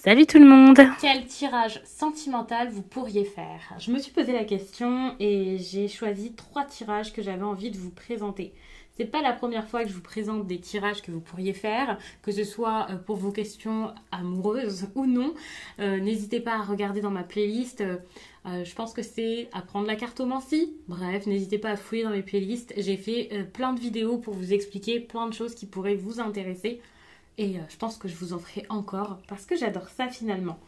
Salut tout le monde! Quel tirage sentimental vous pourriez faire? Je me suis posé la question et j'ai choisi 3 tirages que j'avais envie de vous présenter. C'est pas la première fois que je vous présente des tirages que vous pourriez faire, que ce soit pour vos questions amoureuses ou non. N'hésitez pas à regarder dans ma playlist. Je pense que c'est apprendre la cartomancie. Bref, n'hésitez pas à fouiller dans mes playlists. J'ai fait plein de vidéos pour vous expliquer plein de choses qui pourraient vous intéresser. Et je pense que je vous en ferai encore parce que j'adore ça finalement.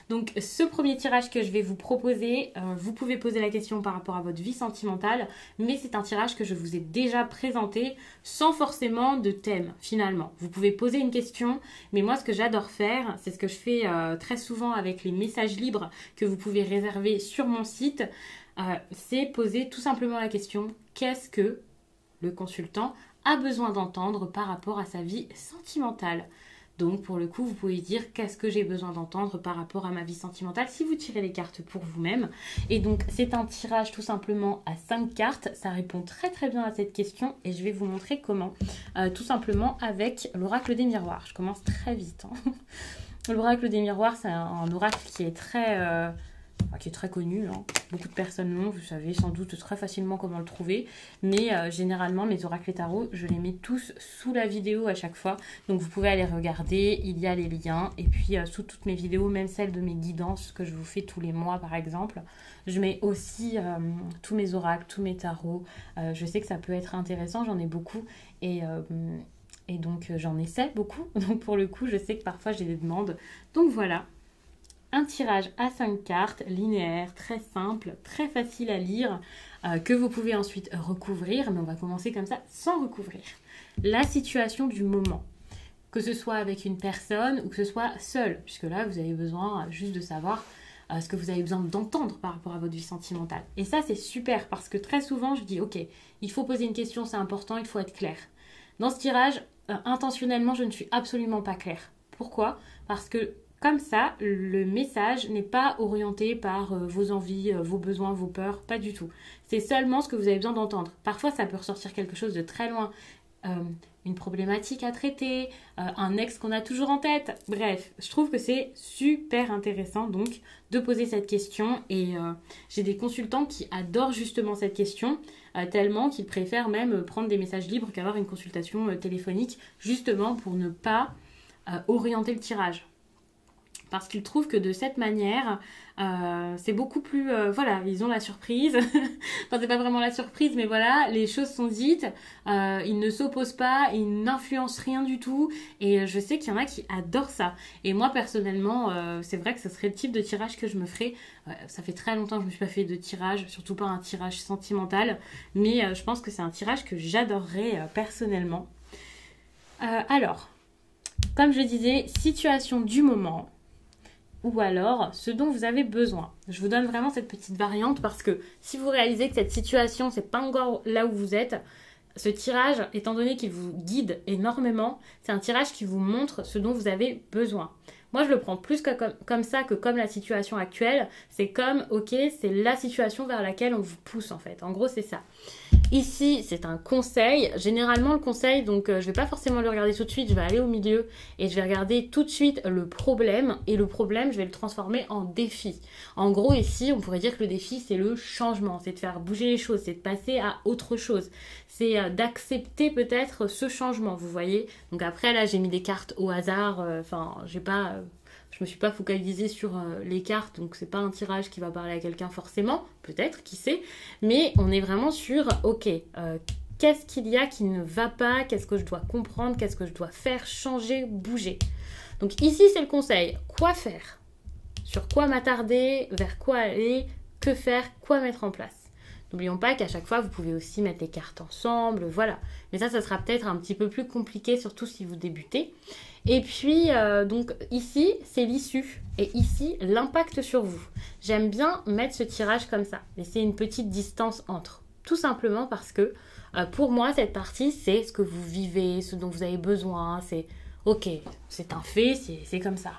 Donc ce premier tirage que je vais vous proposer, vous pouvez poser la question par rapport à votre vie sentimentale, mais c'est un tirage que je vous ai déjà présenté sans forcément de thème finalement. Vous pouvez poser une question, mais moi ce que j'adore faire, c'est ce que je fais très souvent avec les messages libres que vous pouvez réserver sur mon site, c'est poser tout simplement la question « Qu'est-ce que le consultant a besoin d'entendre par rapport à sa vie sentimentale ?» Donc pour le coup, vous pouvez dire qu'est-ce que j'ai besoin d'entendre par rapport à ma vie sentimentale si vous tirez les cartes pour vous-même. Et donc c'est un tirage tout simplement à 5 cartes. Ça répond très très bien à cette question et je vais vous montrer comment. Tout simplement avec l'oracle des miroirs. Je commence très vite. L'oracle des miroirs, c'est un oracle qui est très connu, hein. Beaucoup de personnes l'ont, vous savez sans doute très facilement comment le trouver, mais généralement mes oracles et tarots, je les mets tous sous la vidéo à chaque fois, donc vous pouvez aller regarder, il y a les liens, et puis sous toutes mes vidéos, même celles de mes guidances que je vous fais tous les mois par exemple, je mets aussi tous mes oracles, tous mes tarots, je sais que ça peut être intéressant, j'en ai beaucoup, et donc j'en essaie beaucoup, donc pour le coup je sais que parfois j'ai des demandes, donc voilà. Un tirage à 5 cartes, linéaire, très simple, très facile à lire, que vous pouvez ensuite recouvrir, mais on va commencer comme ça, sans recouvrir. La situation du moment, que ce soit avec une personne ou que ce soit seul, puisque là, vous avez besoin juste de savoir ce que vous avez besoin d'entendre par rapport à votre vie sentimentale. Et ça, c'est super, parce que très souvent, je dis, ok, il faut poser une question, c'est important, il faut être clair. Dans ce tirage, intentionnellement, je ne suis absolument pas claire. Pourquoi? Parce que comme ça, le message n'est pas orienté par vos envies, vos besoins, vos peurs, pas du tout. C'est seulement ce que vous avez besoin d'entendre. Parfois, ça peut ressortir quelque chose de très loin. Une problématique à traiter, un ex qu'on a toujours en tête. Bref, je trouve que c'est super intéressant donc de poser cette question. Et j'ai des consultants qui adorent justement cette question, tellement qu'ils préfèrent même prendre des messages libres qu'avoir une consultation téléphonique, justement pour ne pas orienter le tirage. Parce qu'ils trouvent que de cette manière, c'est beaucoup plus... voilà, ils ont la surprise. Enfin, c'est pas vraiment la surprise, mais voilà, les choses sont dites. Ils ne s'opposent pas, ils n'influencent rien du tout. Et je sais qu'il y en a qui adorent ça. Et moi, personnellement, c'est vrai que ce serait le type de tirage que je me ferais. Ça fait très longtemps que je ne me suis pas fait de tirage, surtout pas un tirage sentimental. Mais je pense que c'est un tirage que j'adorerais personnellement. Alors, comme je disais, situation du moment. Ou alors ce dont vous avez besoin. Je vous donne vraiment cette petite variante parce que si vous réalisez que cette situation, c'est pas encore là où vous êtes, ce tirage, étant donné qu'il vous guide énormément, c'est un tirage qui vous montre ce dont vous avez besoin. Moi, je le prends plus comme ça que comme la situation actuelle. C'est comme, ok, c'est la situation vers laquelle on vous pousse en fait. En gros, c'est ça. Ici, c'est un conseil. Généralement, le conseil, donc je ne vais pas forcément le regarder tout de suite. Je vais aller au milieu et je vais regarder tout de suite le problème. Et le problème, je vais le transformer en défi. En gros, ici, on pourrait dire que le défi, c'est le changement. C'est de faire bouger les choses. C'est de passer à autre chose. C'est d'accepter peut-être ce changement, vous voyez. Donc après, là, j'ai mis des cartes au hasard. Je me suis pas focalisée sur les cartes, donc c'est pas un tirage qui va parler à quelqu'un forcément, peut-être, qui sait, mais on est vraiment sur, ok, qu'est-ce qu'il y a qui ne va pas, qu'est-ce que je dois comprendre, qu'est-ce que je dois faire, changer, bouger. Donc ici, c'est le conseil, quoi faire, sur quoi m'attarder, vers quoi aller, que faire, quoi mettre en place. N'oublions pas qu'à chaque fois, vous pouvez aussi mettre les cartes ensemble, voilà. Mais ça sera peut-être un petit peu plus compliqué, surtout si vous débutez. Et puis, donc ici, c'est l'issue. Et ici, l'impact sur vous. J'aime bien mettre ce tirage comme ça. Laisser une petite distance entre. Tout simplement parce que, pour moi, cette partie, c'est ce que vous vivez, ce dont vous avez besoin. C'est, ok, c'est un fait, c'est comme ça.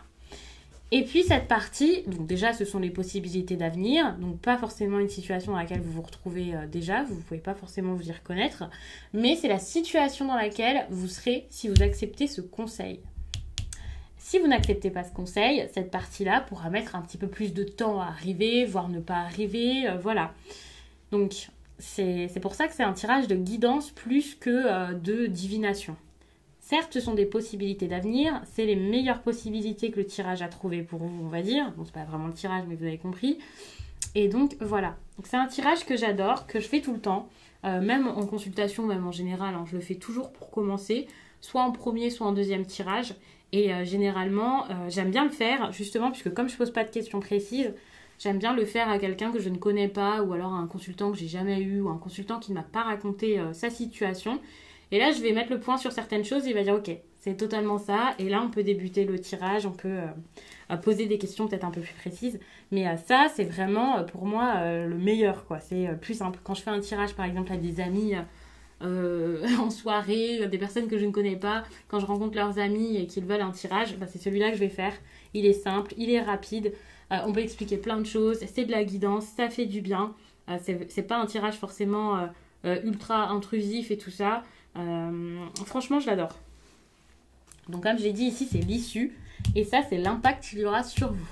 Et puis cette partie, donc déjà ce sont les possibilités d'avenir, donc pas forcément une situation dans laquelle vous vous retrouvez déjà, vous ne pouvez pas forcément vous y reconnaître, mais c'est la situation dans laquelle vous serez si vous acceptez ce conseil. Si vous n'acceptez pas ce conseil, cette partie-là pourra mettre un petit peu plus de temps à arriver, voire ne pas arriver, voilà. Donc, c'est pour ça que c'est un tirage de guidance plus que de divination. Certes, ce sont des possibilités d'avenir, c'est les meilleures possibilités que le tirage a trouvées pour vous, on va dire. Bon, c'est pas vraiment le tirage, mais vous avez compris. Et donc, voilà. Donc, c'est un tirage que j'adore, que je fais tout le temps, même en consultation, même en général, hein, je le fais toujours pour commencer, soit en premier, soit en deuxième tirage. Et généralement, j'aime bien le faire, justement, puisque comme je pose pas de questions précises, j'aime bien le faire à quelqu'un que je ne connais pas, ou alors à un consultant que j'ai jamais eu, ou un consultant qui ne m'a pas raconté sa situation. Et là, je vais mettre le point sur certaines choses et il va dire, ok, c'est totalement ça. Et là, on peut débuter le tirage, on peut poser des questions peut-être un peu plus précises. Mais ça, c'est vraiment, pour moi, le meilleur, quoi. C'est plus simple. Quand je fais un tirage, par exemple, à des amis en soirée, des personnes que je ne connais pas, quand je rencontre leurs amis et qu'ils veulent un tirage, bah, c'est celui-là que je vais faire. Il est simple, il est rapide, on peut expliquer plein de choses, c'est de la guidance, ça fait du bien. C'est pas un tirage forcément ultra intrusif et tout ça. Franchement, je l'adore. Donc comme je l'ai dit ici, c'est l'issue. Et ça, c'est l'impact qu'il y aura sur vous.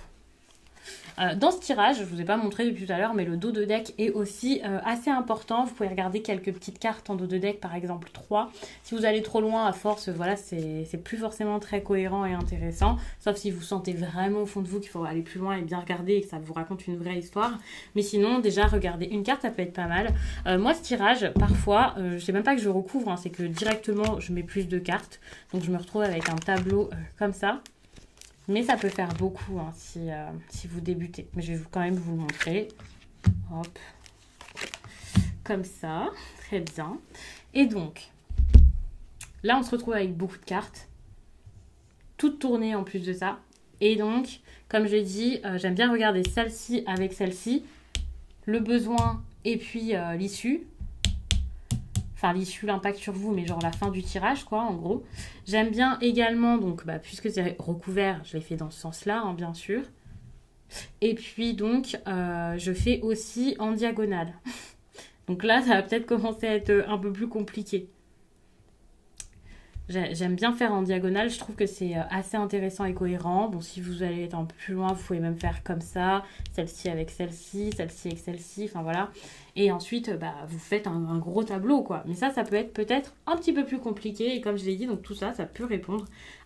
Dans ce tirage, je ne vous ai pas montré depuis tout à l'heure, mais le dos de deck est aussi assez important. Vous pouvez regarder quelques petites cartes en dos de deck, par exemple 3. Si vous allez trop loin, à force, voilà, c'est plus forcément très cohérent et intéressant. Sauf si vous sentez vraiment au fond de vous qu'il faut aller plus loin et bien regarder et que ça vous raconte une vraie histoire. Mais sinon, déjà, regarder une carte, ça peut être pas mal. Moi, ce tirage, parfois, je sais même pas que je recouvre, hein, c'est que directement, je mets plus de cartes. Donc, je me retrouve avec un tableau comme ça. Mais ça peut faire beaucoup hein, si vous débutez. Mais je vais quand même vous le montrer. Hop. Comme ça. Très bien. Et donc, là, on se retrouve avec beaucoup de cartes. Toutes tournées en plus de ça. Et donc, comme je l'ai dit, j'aime bien regarder celle-ci avec celle-ci. Le besoin et puis l'issue. Enfin, l'issue, l'impact sur vous, mais genre la fin du tirage, quoi, en gros. J'aime bien également, donc, puisque c'est recouvert, je l'ai fait dans ce sens-là, hein, bien sûr. Et puis, donc, je fais aussi en diagonale. Donc là, ça va peut-être commencer à être un peu plus compliqué. J'aime bien faire en diagonale, je trouve que c'est assez intéressant et cohérent. Bon, si vous allez être un peu plus loin, vous pouvez même faire comme ça, celle-ci avec celle-ci, celle-ci avec celle-ci, enfin voilà. Et ensuite, vous faites un gros tableau, quoi. Mais ça peut être peut-être un petit peu plus compliqué. Et comme je l'ai dit, donc tout ça, ça peut répondre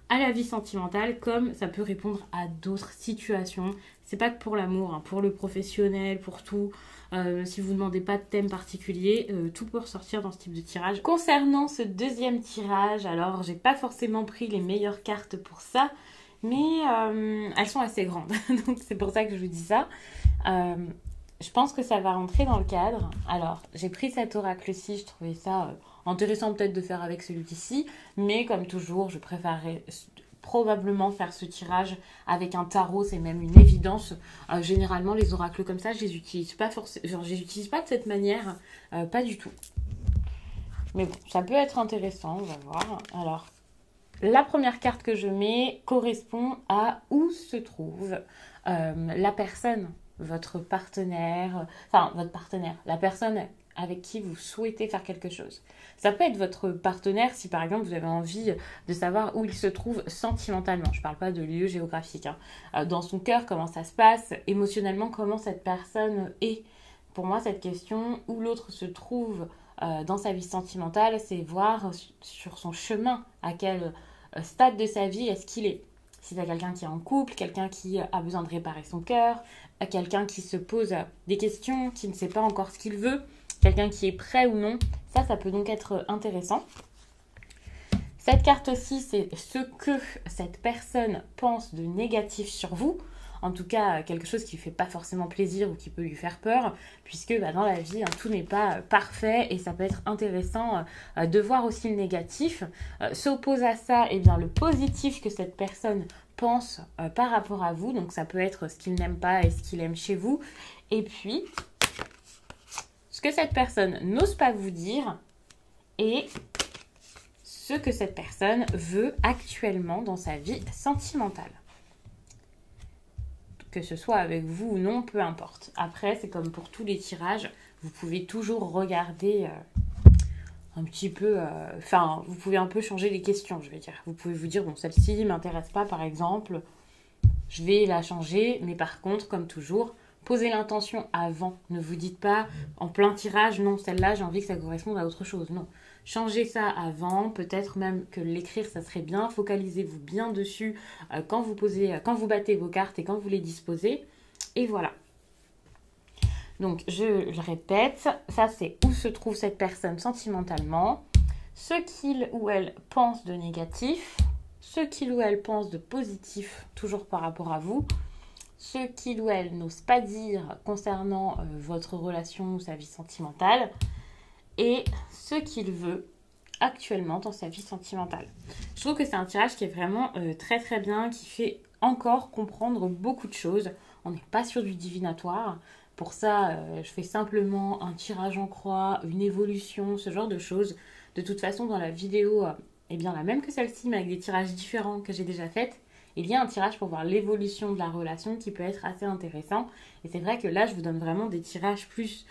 à la vie sentimentale comme ça peut répondre à d'autres situations. C'est pas que pour l'amour, hein, pour le professionnel, pour tout. Si vous ne demandez pas de thème particulier, tout peut ressortir dans ce type de tirage. Concernant ce deuxième tirage, alors j'ai pas forcément pris les meilleures cartes pour ça, mais elles sont assez grandes, donc c'est pour ça que je vous dis ça. Je pense que ça va rentrer dans le cadre. Alors, j'ai pris cet oracle-ci, je trouvais ça intéressant peut-être de faire avec celui-ci, mais comme toujours, je préférerais probablement faire ce tirage avec un tarot, c'est même une évidence. Généralement, les oracles comme ça, je les utilise pas forcément, je les utilise pas de cette manière, pas du tout. Mais bon, ça peut être intéressant, on va voir. Alors, la première carte que je mets correspond à où se trouve la personne, votre partenaire, la personne avec qui vous souhaitez faire quelque chose. Ça peut être votre partenaire si par exemple vous avez envie de savoir où il se trouve sentimentalement. Je ne parle pas de lieu géographique. Hein. Dans son cœur, comment ça se passe, émotionnellement, comment cette personne est. Pour moi, cette question, où l'autre se trouve dans sa vie sentimentale, c'est voir sur son chemin à quel stade de sa vie est-ce qu'il est. Si c'est quelqu'un qui est en couple, quelqu'un qui a besoin de réparer son cœur, quelqu'un qui se pose des questions, qui ne sait pas encore ce qu'il veut, quelqu'un qui est prêt ou non, ça peut donc être intéressant. Cette carte aussi, c'est ce que cette personne pense de négatif sur vous. En tout cas, quelque chose qui ne fait pas forcément plaisir ou qui peut lui faire peur, puisque dans la vie, hein, tout n'est pas parfait et ça peut être intéressant de voir aussi le négatif. S'oppose à ça, eh bien, le positif que cette personne pense par rapport à vous. Donc, ça peut être ce qu'il n'aime pas et ce qu'il aime chez vous. Et puis, ce que cette personne n'ose pas vous dire et ce que cette personne veut actuellement dans sa vie sentimentale. Que ce soit avec vous ou non, peu importe. Après, c'est comme pour tous les tirages, vous pouvez toujours regarder un petit peu... Enfin, vous pouvez un peu changer les questions, je vais dire. Vous pouvez vous dire, bon, celle-ci ne m'intéresse pas, par exemple. Je vais la changer, mais par contre, comme toujours, posez l'intention avant. Ne vous dites pas en plein tirage, non, celle-là, j'ai envie que ça corresponde à autre chose. Non. Changez ça avant, peut-être même que l'écrire, ça serait bien. Focalisez-vous bien dessus quand vous battez vos cartes et quand vous les disposez. Et voilà. Donc, je le répète, ça c'est où se trouve cette personne sentimentalement, ce qu'il ou elle pense de négatif, ce qu'il ou elle pense de positif, toujours par rapport à vous, ce qu'il ou elle n'ose pas dire concernant votre relation ou sa vie sentimentale, et ce qu'il veut actuellement dans sa vie sentimentale. Je trouve que c'est un tirage qui est vraiment très très bien, qui fait encore comprendre beaucoup de choses. On n'est pas sur du divinatoire. Pour ça, je fais simplement un tirage en croix, une évolution, ce genre de choses. De toute façon, dans la vidéo, eh bien la même que celle-ci, mais avec des tirages différents que j'ai déjà faites, il y a un tirage pour voir l'évolution de la relation qui peut être assez intéressant. Et c'est vrai que là, je vous donne vraiment des tirages plus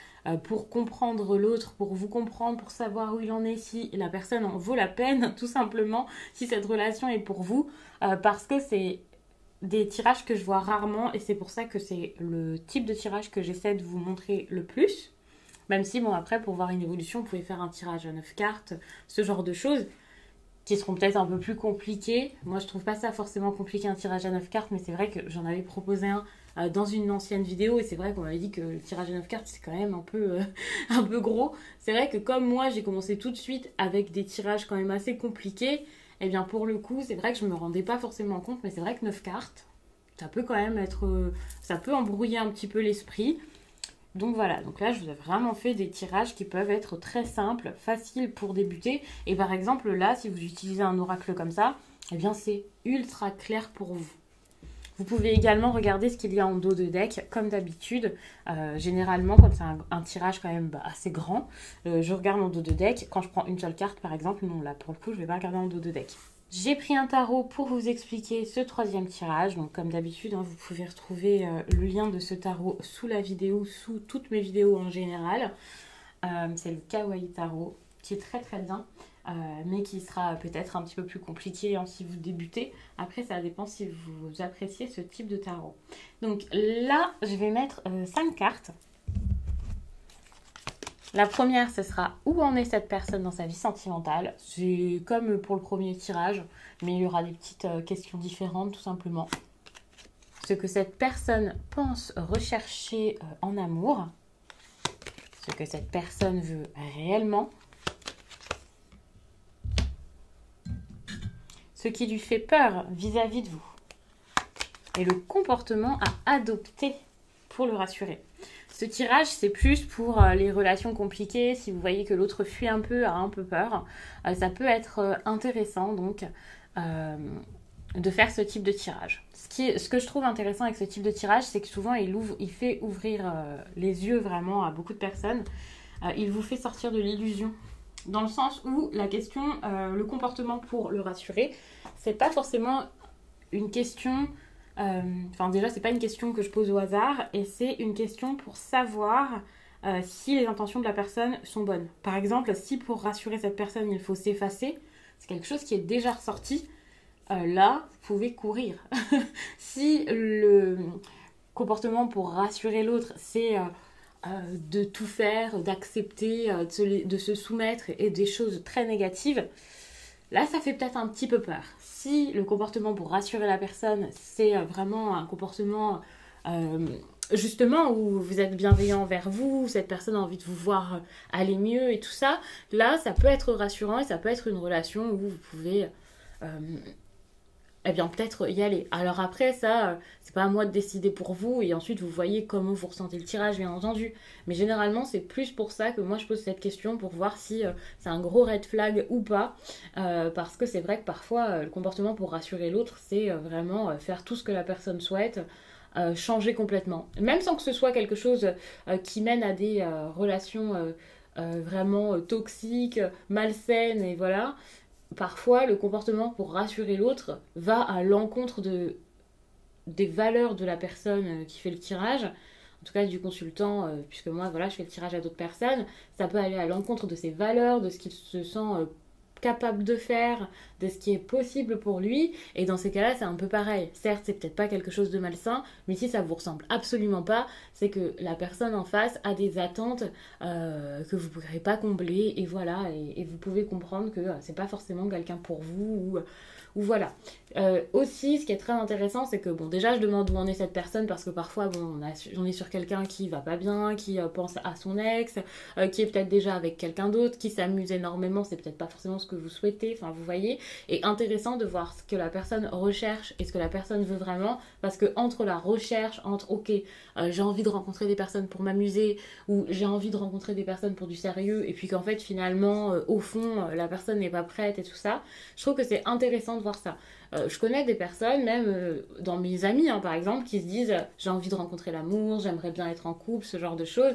pour comprendre l'autre, pour vous comprendre, pour savoir où il en est, si la personne en vaut la peine, tout simplement, si cette relation est pour vous. Parce que c'est des tirages que je vois rarement et c'est pour ça que c'est le type de tirage que j'essaie de vous montrer le plus. Même si, bon, après, pour voir une évolution, vous pouvez faire un tirage à 9 cartes, ce genre de choses qui seront peut-être un peu plus compliquées. Moi, je trouve pas ça forcément compliqué, un tirage à 9 cartes, mais c'est vrai que j'en avais proposé un dans une ancienne vidéo et c'est vrai qu'on m'avait dit que le tirage à 9 cartes, c'est quand même un peu gros. C'est vrai que comme moi, j'ai commencé tout de suite avec des tirages quand même assez compliqués, eh bien, pour le coup, c'est vrai que je me rendais pas forcément compte, mais c'est vrai que 9 cartes, ça peut quand même être... ça peut embrouiller un petit peu l'esprit. Donc voilà, donc là, je vous ai vraiment fait des tirages qui peuvent être très simples, faciles pour débuter. Et par exemple, là, si vous utilisez un oracle comme ça, eh bien, c'est ultra clair pour vous. Vous pouvez également regarder ce qu'il y a en dos de deck, comme d'habitude. Généralement, comme c'est un tirage quand même assez grand, je regarde en dos de deck. Quand je prends une seule carte, par exemple, non, là, pour le coup, je ne vais pas regarder en dos de deck. J'ai pris un tarot pour vous expliquer ce troisième tirage. Donc, comme d'habitude, hein, vous pouvez retrouver le lien de ce tarot sous la vidéo, sous toutes mes vidéos en général. C'est le Kawaii Tarot, qui est très très bien. Mais qui sera peut-être un petit peu plus compliqué hein, si vous débutez. Après, ça dépend si vous appréciez ce type de tarot. Donc là, je vais mettre 5 cartes. La première, ce sera où en est cette personne dans sa vie sentimentale. C'est comme pour le premier tirage, mais il y aura des petites questions différentes tout simplement. Ce que cette personne pense rechercher en amour. Ce que cette personne veut réellement. Ce qui lui fait peur vis-à-vis de vous. Et le comportement à adopter pour le rassurer. Ce tirage, c'est plus pour les relations compliquées. Si vous voyez que l'autre fuit un peu, a un peu peur, ça peut être intéressant donc de faire ce type de tirage. Ce que je trouve intéressant avec ce type de tirage, c'est que souvent il fait ouvrir les yeux vraiment à beaucoup de personnes. Il vous fait sortir de l'illusion. Dans le sens où la question, le comportement pour le rassurer, c'est pas forcément une question... Enfin déjà, c'est pas une question que je pose au hasard, et c'est une question pour savoir si les intentions de la personne sont bonnes. Par exemple, si pour rassurer cette personne, il faut s'effacer, c'est quelque chose qui est déjà ressorti, là, vous pouvez courir. Si le comportement pour rassurer l'autre, c'est... de tout faire, d'accepter, de se soumettre et des choses très négatives, là ça fait peut-être un petit peu peur. Si le comportement pour rassurer la personne, c'est vraiment un comportement justement où vous êtes bienveillant envers vous, cette personne a envie de vous voir aller mieux et tout ça, là ça peut être rassurant et ça peut être une relation où vous pouvez... eh bien peut-être y aller. Alors après ça, c'est pas à moi de décider pour vous et ensuite vous voyez comment vous ressentez le tirage bien entendu. Mais généralement c'est plus pour ça que moi je pose cette question pour voir si c'est un gros red flag ou pas. Parce que c'est vrai que parfois le comportement pour rassurer l'autre c'est vraiment faire tout ce que la personne souhaite. Changer complètement. Même sans que ce soit quelque chose qui mène à des relations vraiment toxiques, malsaines et voilà. Parfois, le comportement pour rassurer l'autre va à l'encontre des valeurs de la personne qui fait le tirage. en tout cas du consultant, puisque moi voilà je fais le tirage à d'autres personnes, ça peut aller à l'encontre de ses valeurs, de ce qu'il se sent capable de faire, de ce qui est possible pour lui. Et dans ces cas-là, c'est un peu pareil. Certes, c'est peut-être pas quelque chose de malsain, mais si ça vous ressemble absolument pas, c'est que la personne en face a des attentes que vous ne pourrez pas combler. Et voilà, et vous pouvez comprendre que c'est pas forcément quelqu'un pour vous ou voilà. Aussi, ce qui est très intéressant, c'est que bon, déjà, je demande où en est cette personne parce que parfois, bon, on est sur quelqu'un qui va pas bien, qui pense à son ex, qui est peut-être déjà avec quelqu'un d'autre, qui s'amuse énormément, c'est peut-être pas forcément ce que vous souhaitez, enfin, vous voyez. Et intéressant de voir ce que la personne recherche et ce que la personne veut vraiment, parce que entre la recherche, entre ok, j'ai envie de rencontrer des personnes pour m'amuser, ou j'ai envie de rencontrer des personnes pour du sérieux, et puis qu'en fait, finalement, au fond, la personne n'est pas prête et tout ça, je trouve que c'est intéressant de voir ça. Je connais des personnes, même dans mes amis par exemple, qui se disent j'ai envie de rencontrer l'amour, j'aimerais bien être en couple, ce genre de choses.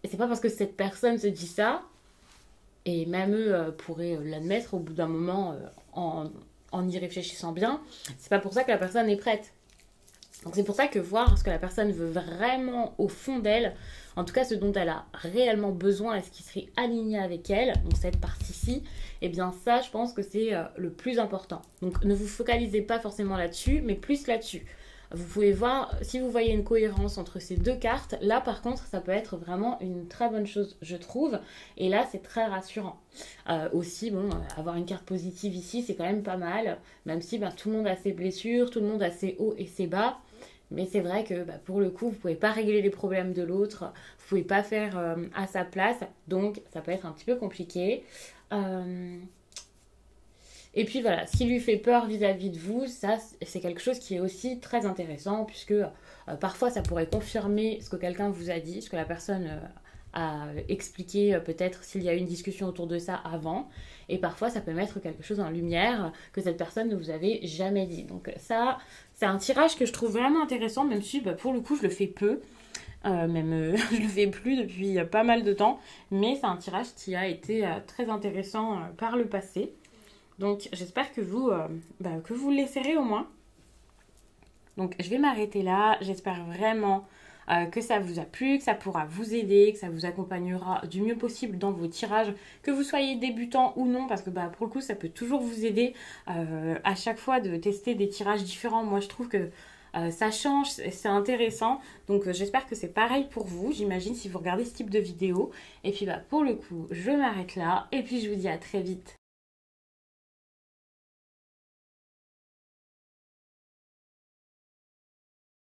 Et c'est pas parce que cette personne se dit ça, et même eux pourraient l'admettre au bout d'un moment en y réfléchissant bien, c'est pas pour ça que la personne est prête. Donc c'est pour ça que voir ce que la personne veut vraiment au fond d'elle, en tout cas ce dont elle a réellement besoin et ce qui serait aligné avec elle, donc cette partie-ci, et bien ça je pense que c'est le plus important. Donc ne vous focalisez pas forcément là-dessus, mais plus là-dessus. Vous pouvez voir, si vous voyez une cohérence entre ces deux cartes, là par contre ça peut être vraiment une très bonne chose je trouve, et là c'est très rassurant. Aussi bon, avoir une carte positive ici c'est quand même pas mal, même si tout le monde a ses blessures, tout le monde a ses hauts et ses bas. Mais c'est vrai que pour le coup, vous ne pouvez pas régler les problèmes de l'autre, vous ne pouvez pas faire à sa place, donc ça peut être un petit peu compliqué. Et puis voilà, ce qui lui fait peur vis-à-vis de vous, ça c'est quelque chose qui est aussi très intéressant, puisque parfois ça pourrait confirmer ce que quelqu'un vous a dit, ce que la personne a expliqué peut-être s'il y a eu une discussion autour de ça avant, et parfois ça peut mettre quelque chose en lumière que cette personne ne vous avait jamais dit. Donc ça, c'est un tirage que je trouve vraiment intéressant, même si pour le coup je le fais peu, je le fais plus depuis pas mal de temps, mais c'est un tirage qui a été très intéressant par le passé. Donc j'espère que vous l'essaierez au moins. Donc je vais m'arrêter là, j'espère vraiment que ça vous a plu, que ça pourra vous aider, que ça vous accompagnera du mieux possible dans vos tirages, que vous soyez débutant ou non, parce que pour le coup ça peut toujours vous aider à chaque fois de tester des tirages différents. Moi je trouve que ça change, c'est intéressant, donc j'espère que c'est pareil pour vous, j'imagine, si vous regardez ce type de vidéo. Et puis pour le coup je m'arrête là, et puis je vous dis à très vite.